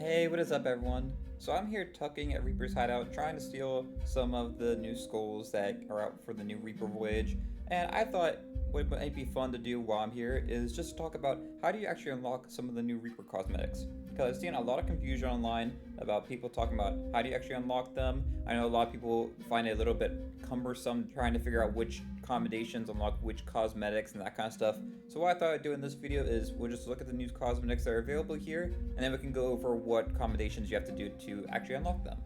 Hey, what is up everyone? So I'm here tucking at Reapers Hideout trying to steal some of the new skulls that are out for the new Reaper voyage, and I thought what might be fun to do while I'm here is just talk about how do you actually unlock some of the new Reaper cosmetics. Because I've seen a lot of confusion online about people talking about how do you actually unlock them. I know a lot of people find it a little bit cumbersome trying to figure out which commendations unlock which cosmetics and that kind of stuff. So what I thought I'd do in this video is we'll just look at the new cosmetics that are available here, and then we can go over what commendations you have to do to actually unlock them.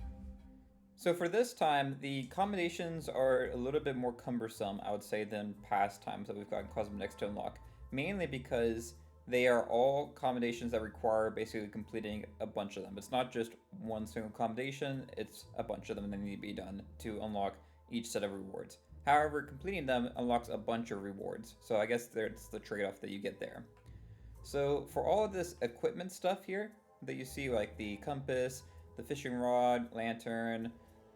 So for this time, the commendations are a little bit more cumbersome, I would say, than past times that we've gotten cosmetics to unlock. Mainly because they are all commendations that require basically completing a bunch of them. It's not just one single commendation, it's a bunch of them that need to be done to unlock each set of rewards. However, completing them unlocks a bunch of rewards, so I guess that's the trade-off that you get there. So for all of this equipment stuff here that you see, like the compass, the fishing rod, lantern,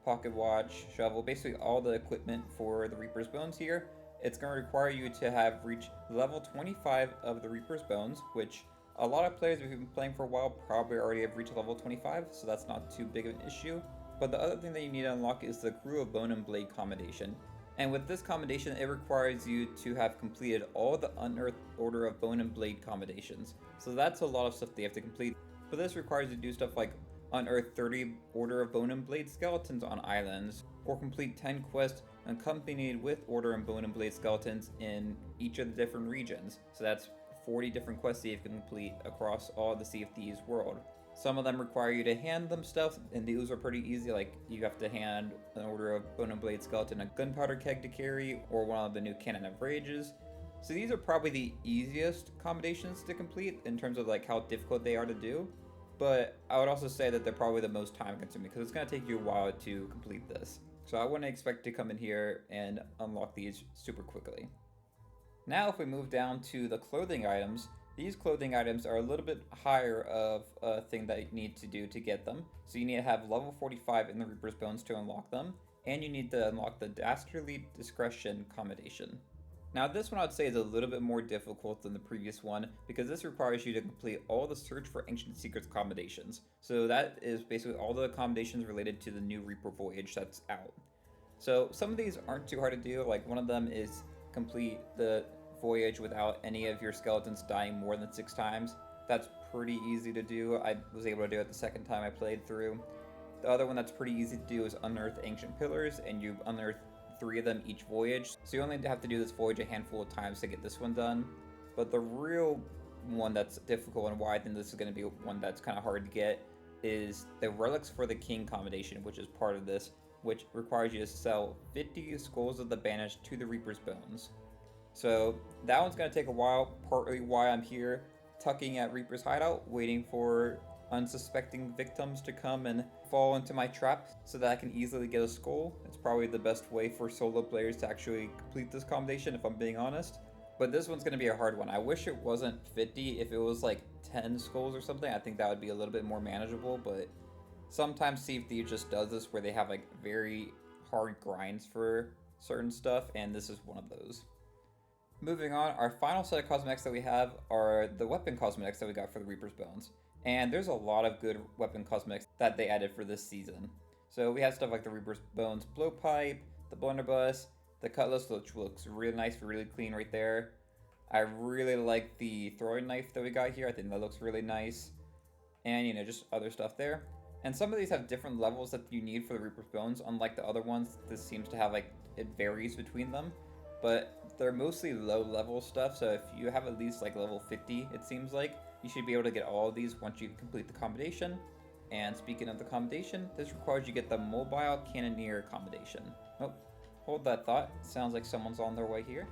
pocket watch, shovel, basically all the equipment for the Reaper's Bones here, it's going to require you to have reached level 25 of the Reaper's Bones, which a lot of players who've been playing for a while probably already have reached level 25, so that's not too big of an issue. But the other thing that you need to unlock is the Crew of Bone and Blade commendation. And with this commendation, it requires you to have completed all the Unearthed Order of Bone and Blade commendations. So that's a lot of stuff that you have to complete. But this requires you to do stuff like unearth 30 Order of Bone and Blade skeletons on islands, or complete 10 quests accompanied with Order and Bone and Blade skeletons in each of the different regions. So that's 40 different quests that you have to complete across all the Sea of Thieves world. Some of them require you to hand them stuff, and these are pretty easy, like you have to hand an Order of Bone and Blade skeleton a gunpowder keg to carry, or one of the new Cannon of Rages. So these are probably the easiest commendations to complete in terms of like how difficult they are to do, but I would also say that they're probably the most time consuming because it's going to take you a while to complete this. So I wouldn't expect to come in here and unlock these super quickly. Now if we move down to the clothing items, these clothing items are a little bit higher of a thing that you need to do to get them. So you need to have level 45 in the Reaper's Bones to unlock them, and you need to unlock the Dastardly Discretion commendation. Now this one I would say is a little bit more difficult than the previous one because this requires you to complete all the Search for Ancient Secrets commendations. So that is basically all the commendations related to the new Reaper voyage that's out. So some of these aren't too hard to do, like one of them is complete the voyage without any of your skeletons dying more than 6 times. That's pretty easy to do. I was able to do it the second time I played through. The other one that's pretty easy to do is unearth ancient pillars, and you unearth 3 of them each voyage. So you only have to do this voyage a handful of times to get this one done. But the real one that's difficult, and why I think this is going to be one that's kind of hard to get, is the Relics for the King commendation, which is part of this, which requires you to sell 50 Skulls of the Banished to the Reaper's Bones. So that one's going to take a while, partly why I'm here tucking at Reaper's Hideout, waiting for unsuspecting victims to come and fall into my trap so that I can easily get a skull. It's probably the best way for solo players to actually complete this commendation, if I'm being honest. But this one's going to be a hard one. I wish it wasn't 50. If it was like 10 skulls or something, I think that would be a little bit more manageable, but sometimes Sea of Thieves just does this where they have like very hard grinds for certain stuff, and this is one of those. Moving on, our final set of cosmetics that we have are the weapon cosmetics that we got for the Reaper's Bones. And there's a lot of good weapon cosmetics that they added for this season. So we have stuff like the Reaper's Bones blowpipe, the blunderbuss, the cutlass, which looks really nice, really clean right there. I really like the throwing knife that we got here. I think that looks really nice. And, you know, just other stuff there. And some of these have different levels that you need for the Reaper's Bones. Unlike the other ones, this seems to have, like, it varies between them. But they're mostly low level stuff, so if you have at least like level 50, it seems like, you should be able to get all of these once you complete the commendation. And speaking of the commendation, this requires you get the Mobile Cannoneer commendation. Oh, hold that thought. Sounds like someone's on their way here.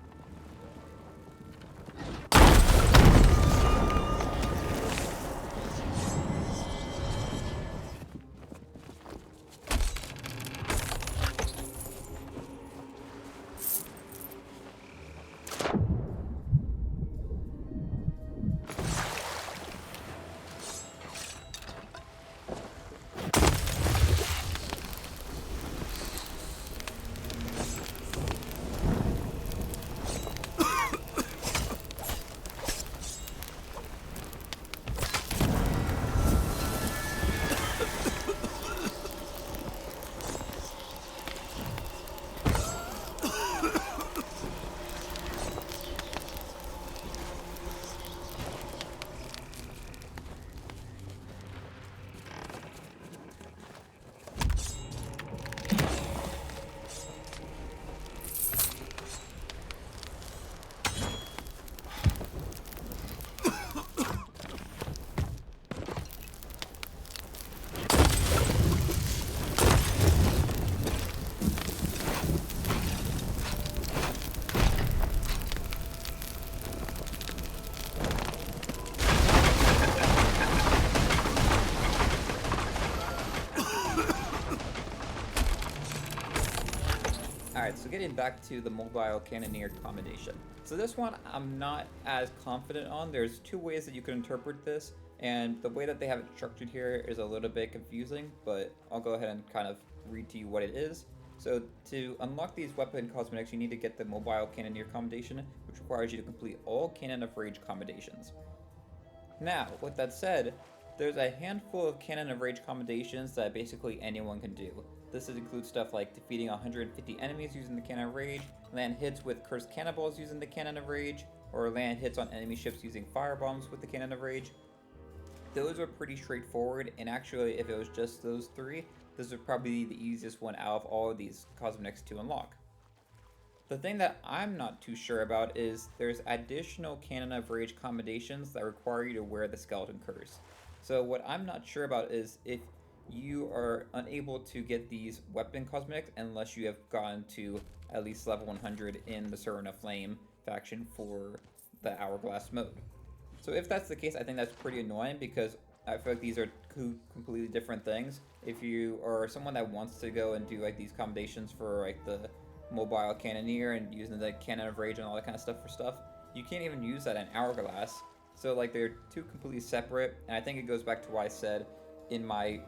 Alright, so getting back to the mobile cannoneer commendation. So this one I'm not as confident on. There's two ways that you can interpret this, and the way that they have it structured here is a little bit confusing, but I'll go ahead and kind of read to you what it is. So to unlock these weapon cosmetics, you need to get the mobile cannoneer commendation, which requires you to complete all Cannon of Rage commendations. Now, with that said, there's a handful of Cannon of Rage commendations that basically anyone can do. This includes stuff like defeating 150 enemies using the Cannon of Rage, land hits with cursed cannonballs using the Cannon of Rage, or land hits on enemy ships using firebombs with the Cannon of Rage. Those are pretty straightforward, and actually if it was just those three, this would probably be the easiest one out of all of these cosmetics to unlock. The thing that I'm not too sure about is there's additional Cannon of Rage commendations that require you to wear the Skeleton Curse. So what I'm not sure about is if you are unable to get these weapon cosmetics unless you have gotten to at least level 100 in the Servant of Flame faction for the Hourglass mode. So if that's the case, I think that's pretty annoying because I feel like these are two completely different things. If you are someone that wants to go and do like these commendations for like the mobile cannoneer and using the Cannon of Rage and all that kind of stuff for stuff, you can't even use that in Hourglass. So like they're two completely separate, and I think it goes back to what I said in my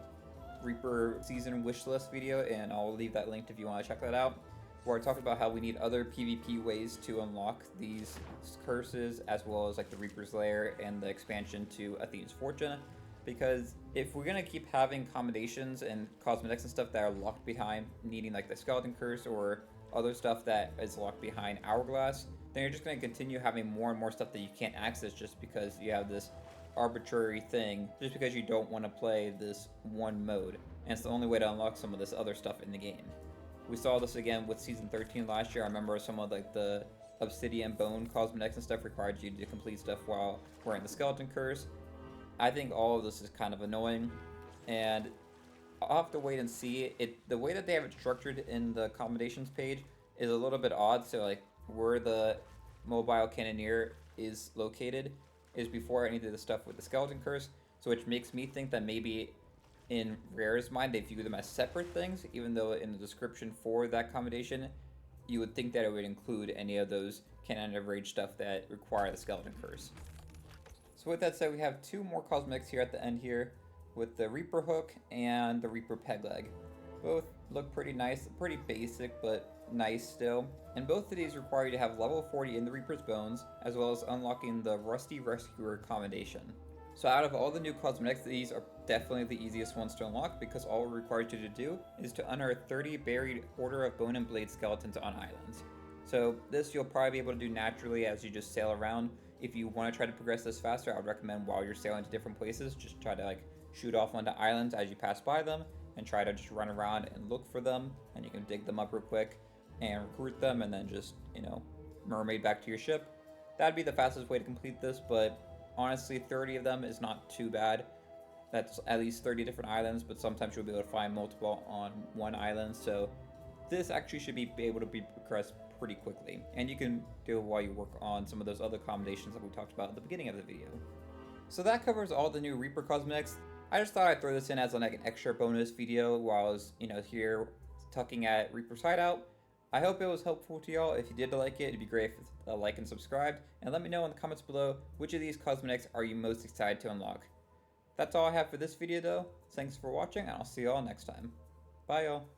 Reaper season wishlist video, and I'll leave that linked if you want to check that out, where I talked about how we need other PvP ways to unlock these curses, as well as like the Reaper's Lair and the expansion to Athena's Fortune. Because if we're gonna keep having commendations and cosmetics and stuff that are locked behind needing like the Skeleton Curse or other stuff that is locked behind Hourglass, then you're just gonna continue having more and more stuff that you can't access just because you have this arbitrary thing, just because you don't want to play this one mode, and it's the only way to unlock some of this other stuff in the game. We saw this again with Season 13 last year. I remember some of like the Obsidian Bone cosmetics and stuff required you to complete stuff while wearing the Skeleton Curse. I think all of this is kind of annoying, and I'll have to wait and see. The way that they have it structured in the accommodations page is a little bit odd, so like where the mobile cannoneer is located is before any of the stuff with the Skeleton Curse, so which makes me think that maybe in Rare's mind they view them as separate things, even though in the description for that accommodation you would think that it would include any of those Cannon of Rage stuff that require the Skeleton Curse. So with that said, we have two more cosmetics here at the end here with the Reaper Hook and the Reaper Peg Leg. Both look pretty nice, pretty basic, but nice still. And both of these require you to have level 40 in the Reaper's Bones, as well as unlocking the Rusty Rescuer commendation. So out of all the new cosmetics, these are definitely the easiest ones to unlock because all it requires you to do is to unearth 30 buried Order of Bone and Blade skeletons on islands. So this you'll probably be able to do naturally as you just sail around. If you want to try to progress this faster, I would recommend while you're sailing to different places, just try to like shoot off onto islands as you pass by them and try to just run around and look for them, and you can dig them up real quick and recruit them and then just, mermaid back to your ship. That'd be the fastest way to complete this, but honestly 30 of them is not too bad. That's at least 30 different islands, but sometimes you'll be able to find multiple on one island, so this actually should be able to be progressed pretty quickly, and you can do it while you work on some of those other commendations that we talked about at the beginning of the video. So that covers all the new Reaper cosmetics. I just thought I'd throw this in as like an extra bonus video while I was, here tucking at Reapers Hideout. I hope it was helpful to y'all. If you did like it, it'd be great if you like and subscribed, and let me know in the comments below which of these cosmetics are you most excited to unlock. That's all I have for this video though. Thanks for watching, and I'll see y'all next time. Bye y'all.